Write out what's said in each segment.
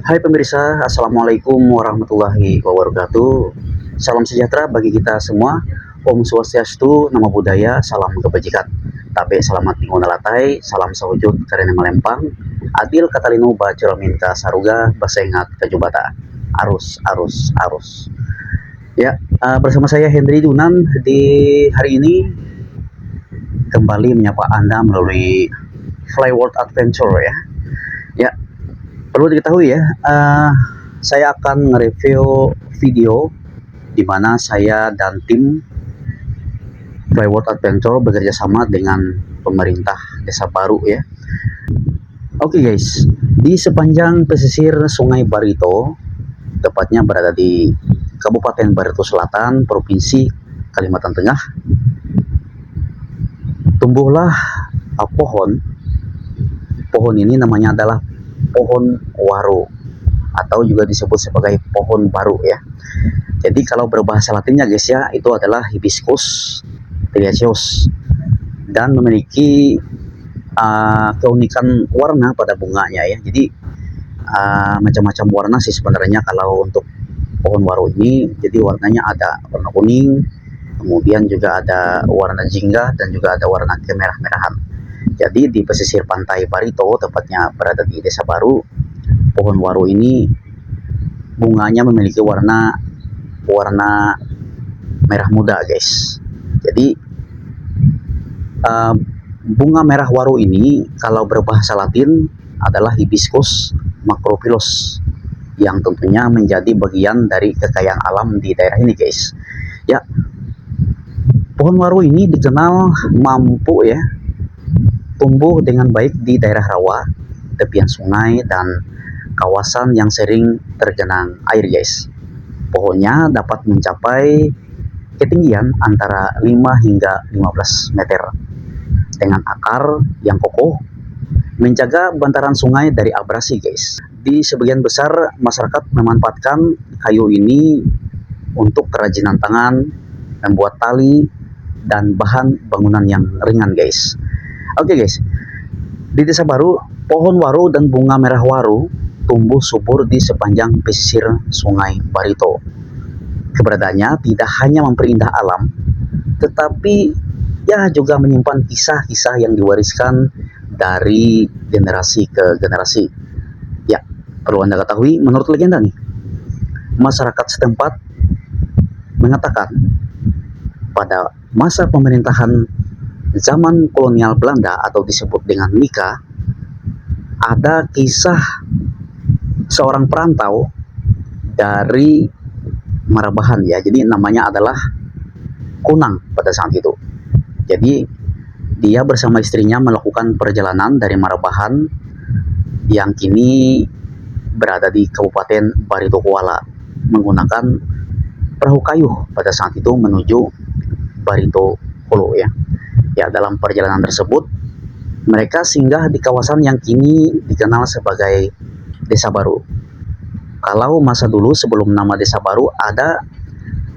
Hai pemirsa, Assalamualaikum warahmatullahi wabarakatuh. Salam sejahtera bagi kita semua. Om Swastiastu, Namo Buddhaya, salam kebajikan. Tabe selamat minggu latai, salam sawujud karena melempang. Adil katalinu bacur minta saruga, basengat kajubata. Arus, arus, arus. Ya, bersama saya Henry Dunan di hari ini kembali menyapa Anda melalui Fly World Adventure ya. Ya, perlu diketahui ya, saya akan nge-review video di mana saya dan tim Fly World Adventure bekerja sama dengan pemerintah Desa Baru ya. Oke guys, di sepanjang pesisir Sungai Barito, tepatnya berada di Kabupaten Barito Selatan, Provinsi Kalimantan Tengah, tumbuhlah pohon. Pohon ini namanya adalah pohon waro atau juga disebut sebagai pohon baru ya. Jadi kalau berbahasa Latinnya guys ya, itu adalah Hibiscus tiliaceus dan memiliki keunikan warna pada bunganya ya. Jadi macam-macam warna sih sebenarnya kalau untuk pohon waro ini. Jadi warnanya ada warna kuning, kemudian juga ada warna jingga dan juga ada warna kemerah-merahan. Jadi di pesisir pantai Barito, tepatnya berada di Desa Baru, pohon waro ini bunganya memiliki warna merah muda guys. Jadi bunga merah waro ini kalau berbahasa Latin adalah Hibiscus macrophyllus, yang tentunya menjadi bagian dari kekayaan alam di daerah ini guys. Ya, pohon waro ini dikenal mampu ya tumbuh dengan baik di daerah rawa, tepian sungai, dan kawasan yang sering tergenang air guys. Pohonnya dapat mencapai ketinggian antara 5 hingga 15 meter dengan akar yang kokoh menjaga bantaran sungai dari abrasi guys. Di sebagian besar masyarakat memanfaatkan kayu ini untuk kerajinan tangan, membuat tali, dan bahan bangunan yang ringan guys. Oke guys, di Desa Baru, pohon waro dan bunga merah waro tumbuh subur di sepanjang pesisir Sungai Barito. Keberadaannya tidak hanya memperindah alam, tetapi ya juga menyimpan kisah-kisah yang diwariskan dari generasi ke generasi. Ya, perlu Anda ketahui, menurut legenda nih, masyarakat setempat mengatakan pada masa pemerintahan zaman kolonial Belanda atau disebut dengan Nika, ada kisah seorang perantau dari Marabahan ya. Jadi namanya adalah Kunang pada saat itu. Jadi dia bersama istrinya melakukan perjalanan dari Marabahan yang kini berada di Kabupaten Barito Kuala menggunakan perahu kayu pada saat itu menuju Barito Hulu ya. Ya, dalam perjalanan tersebut mereka singgah di kawasan yang kini dikenal sebagai Desa Baru. Kalau masa dulu sebelum nama Desa Baru ada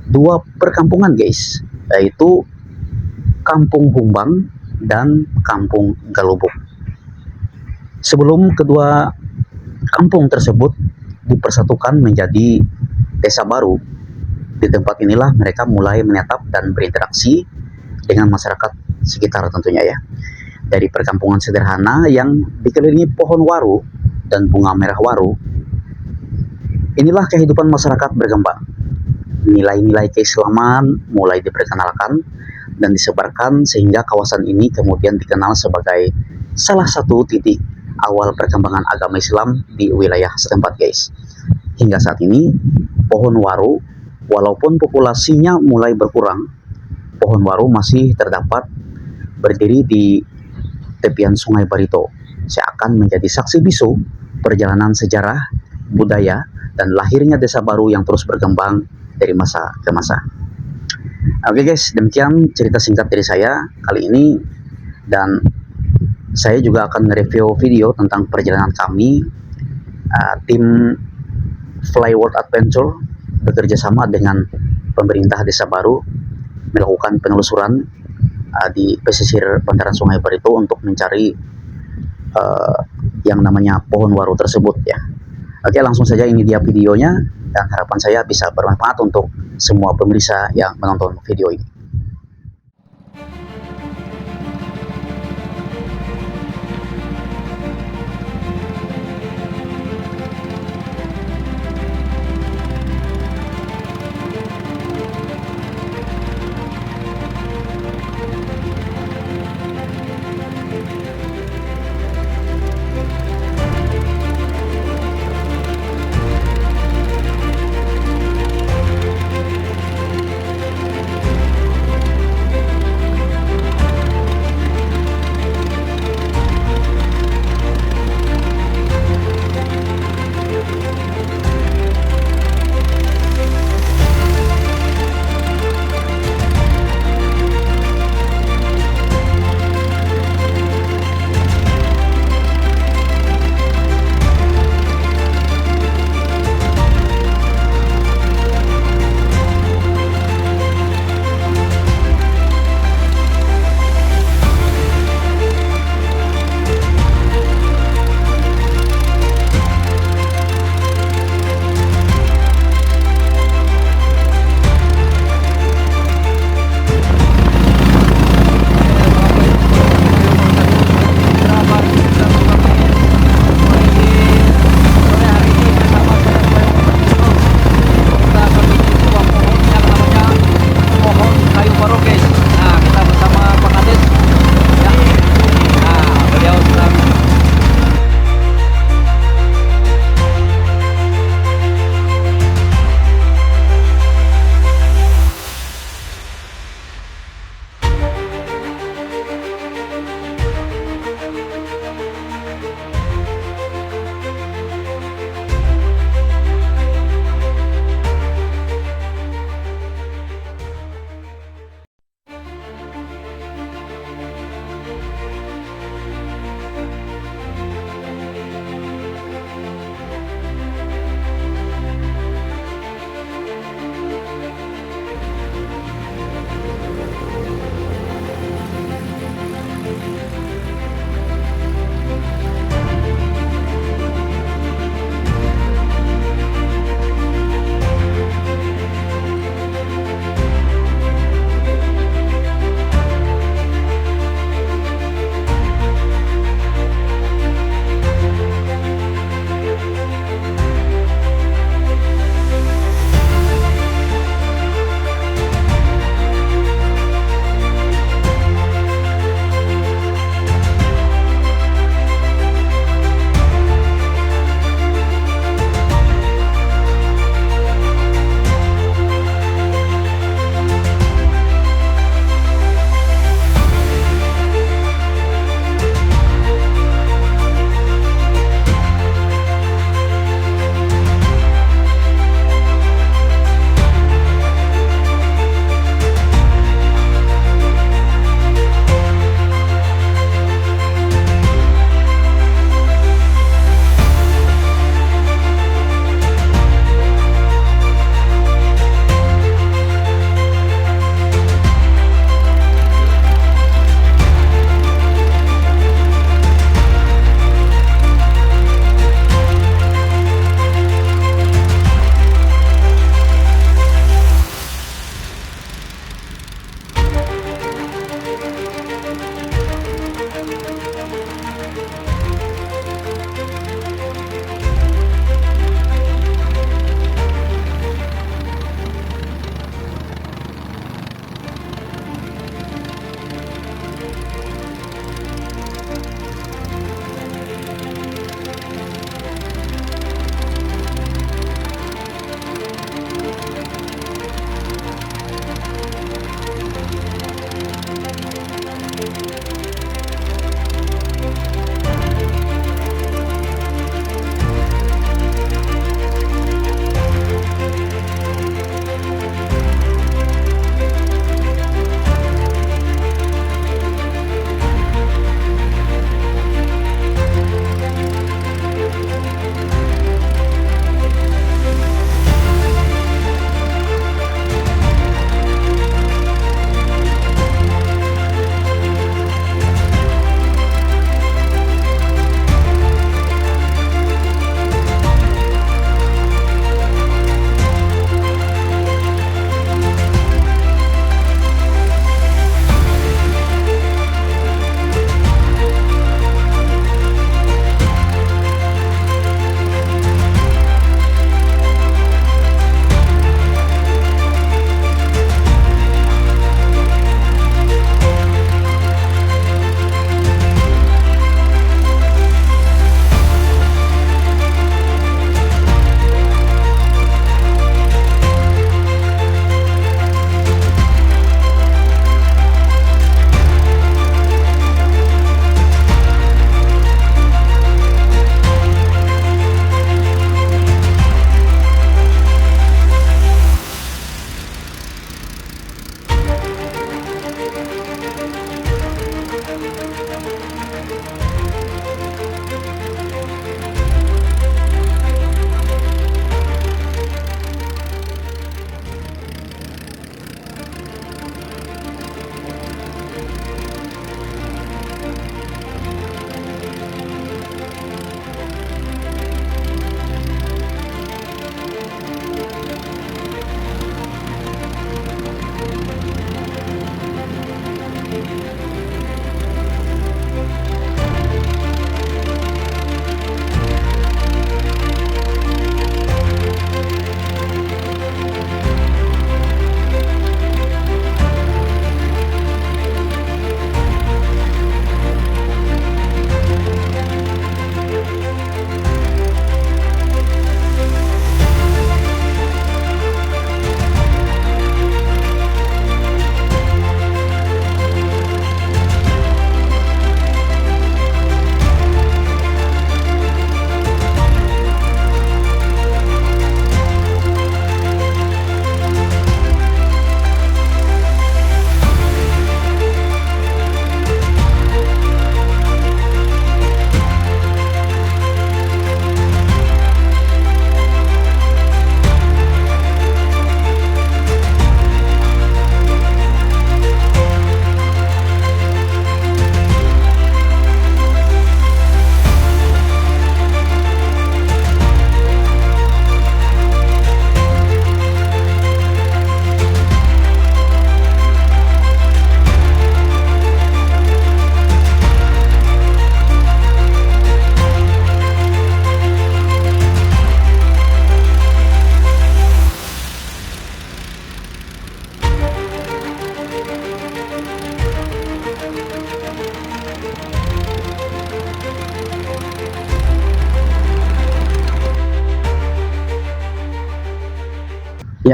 dua perkampungan guys, yaitu Kampung Humbang dan Kampung Galubuk. Sebelum kedua kampung tersebut dipersatukan menjadi Desa Baru, di tempat inilah mereka mulai menetap dan berinteraksi dengan masyarakat sekitar tentunya ya. Dari perkampungan sederhana yang dikelilingi pohon waro dan bunga merah waro, inilah kehidupan masyarakat berkembang. Nilai-nilai keislaman mulai diperkenalkan dan disebarkan sehingga kawasan ini kemudian dikenal sebagai salah satu titik awal perkembangan agama Islam di wilayah setempat guys. Hingga saat ini pohon waro walaupun populasinya mulai berkurang, pohon waro masih terdapat berdiri di tepian Sungai Barito. Saya akan menjadi saksi bisu perjalanan sejarah, budaya, dan lahirnya Desa Baru yang terus berkembang dari masa ke masa. Oke guys, demikian cerita singkat dari saya kali ini, dan saya juga akan nge-review video tentang perjalanan kami tim Fly World Adventure bekerja sama dengan pemerintah Desa Baru melakukan penelusuran di pesisir bantaran Sungai Barito untuk mencari yang namanya pohon waro tersebut ya. Oke, langsung saja ini dia videonya, dan harapan saya bisa bermanfaat untuk semua pemirsa yang menonton video ini.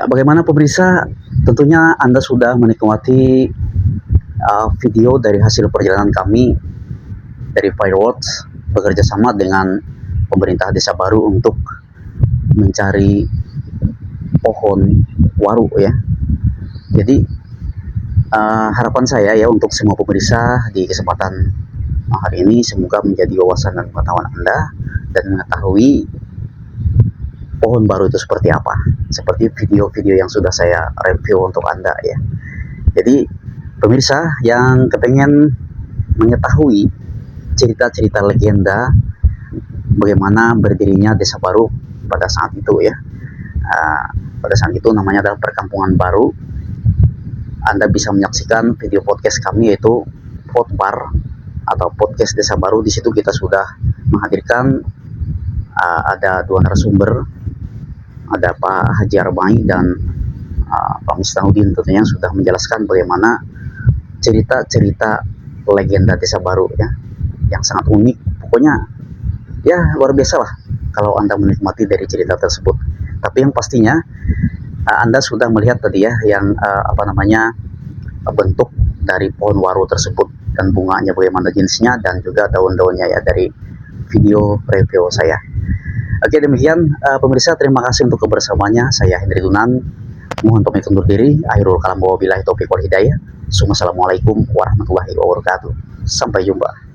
Ya, bagaimana pemirsa? Tentunya Anda sudah menikmati video dari hasil perjalanan kami dari Fireworks bekerja sama dengan pemerintah Desa Baru untuk mencari pohon waru ya. Jadi harapan saya ya untuk semua pemirsa di kesempatan hari ini, semoga menjadi wawasan dan pengetahuan Anda dan mengetahui pohon baru itu seperti apa, seperti video-video yang sudah saya review untuk Anda ya. Jadi pemirsa yang kepengen mengetahui cerita-cerita legenda bagaimana berdirinya Desa Baru pada saat itu ya, pada saat itu namanya adalah Perkampungan Baru, Anda bisa menyaksikan video podcast kami yaitu Podbar atau podcast Desa Baru. Di situ kita sudah menghadirkan ada dua narasumber, ada Pak Haji Arbai dan Pak Mistahuddin tentunya, yang sudah menjelaskan bagaimana cerita-cerita legenda Desa Baru ya, yang sangat unik. Pokoknya ya luar biasa lah kalau Anda menikmati dari cerita tersebut. Tapi yang pastinya Anda sudah melihat tadi ya yang bentuk dari pohon waru tersebut dan bunganya bagaimana jenisnya dan juga daun-daunnya ya dari video review saya. Oke, demikian pemirsa, terima kasih untuk kebersamaannya. Saya Hendri Dunan, mohon pamit undur diri. Akhirul kalam, wabillahi taufiq wal hidayah. Assalamualaikum warahmatullahi wabarakatuh. Sampai jumpa.